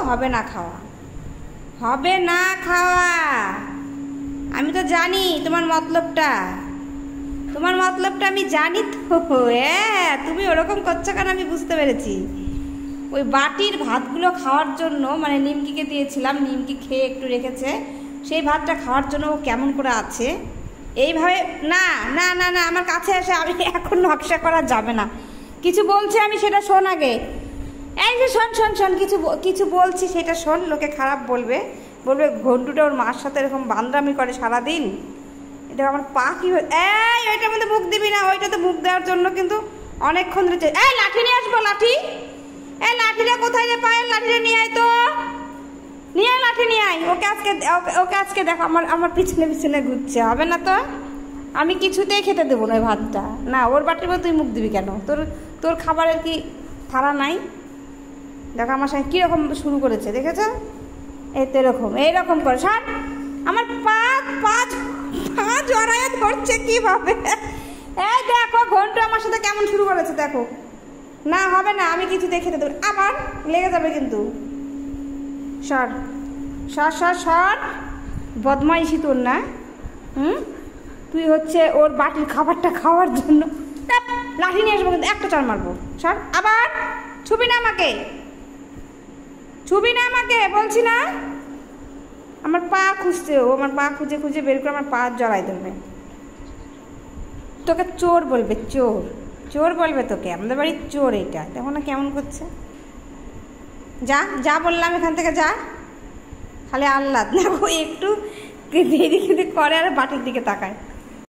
হবে না খাওয়া, হবে না খাওয়া। আমি তো জানি তোমার মতলবটা, তোমার মতলবটা আমি জানি তো। হ্যাঁ, তুমি ওরকম করছো কেন আমি বুঝতে পেরেছি। ওই বাটির ভাতগুলো খাওয়ার জন্য, মানে নিমকিকে দিয়েছিলাম, নিমকি খেয়ে একটু রেখেছে, সেই ভাতটা খাওয়ার জন্য ও কেমন করে আছে এইভাবে। না না না না, আমার কাছে এসে আমি এখন নকশা করা যাবে না। কিছু বলছে, আমি সেটা শোন আগে। এই যে শোন শোন শোন, কিছু বলছি সেটা শোন। লোকে খারাপ বলবে, বলবে ঘন্টুটা ওর মার সাথে এরকম বান্দরামি করে সারাদিন। এটা আমার পা কি, এই ওইটার মধ্যে মুখ দিবি না, ওইটাতে মুখ দেওয়ার জন্য কিন্তু অনেকক্ষণ ধরে। এই লাঠি নিয়ে আসবো, লাঠি। এই লাঠিটা কোথায় রে, পায়ের লাঠিটা নিয়ে আয় তো, নিয়ে আয়, লাঠি নিয়ে আয়। ওকে আজকে দেখো আমার পিছনে পিছনে ঘুরছে। হবে না তো, আমি কিছুতেই খেতে দেবো না ওই ভাতটা। না, ওর বাটির মধ্যে তুই মুখ দিবি কেন? তোর খাবারের কি থালা নাই? দেখো আমার সঙ্গে কীরকম শুরু করেছে, দেখেছ? এই তো এইরকম করে সব আমার পা জড়াইয়া ধরছে কীভাবে। এই দেখো ঘন্টু আমার সাথে কেমন শুরু করেছে, দেখো। না, হবে না, আমি কিছুতেই খেতে দেবো। আবার লেগে যাবে কিন্তু। সর সর সর সর, বদমাইশি তোর না? তুই হচ্ছে ওর বাটির খাবারটা খাওয়ার জন্য লাঠি নিয়ে আসবো, কিন্তু একটা চড় মারবো। সর, আবার ছুবি না আমাকে, ছুবি না আমাকে বলছি না। আমার পা খুঁজছে ও, আমার পা খুঁজে খুঁজে বের করে আমার পা জড়াই ধরবে। তোকে চোর বলবে, চোর চোর বলবে তোকে, আমাদের বাড়ির চোর। এইটা দেখো না কেমন করছে। যা যা বললাম, এখান থেকে যা। খালি আহ্লাদ দেখো, একটু দেরি করে আর বাটির দিকে তাকায়।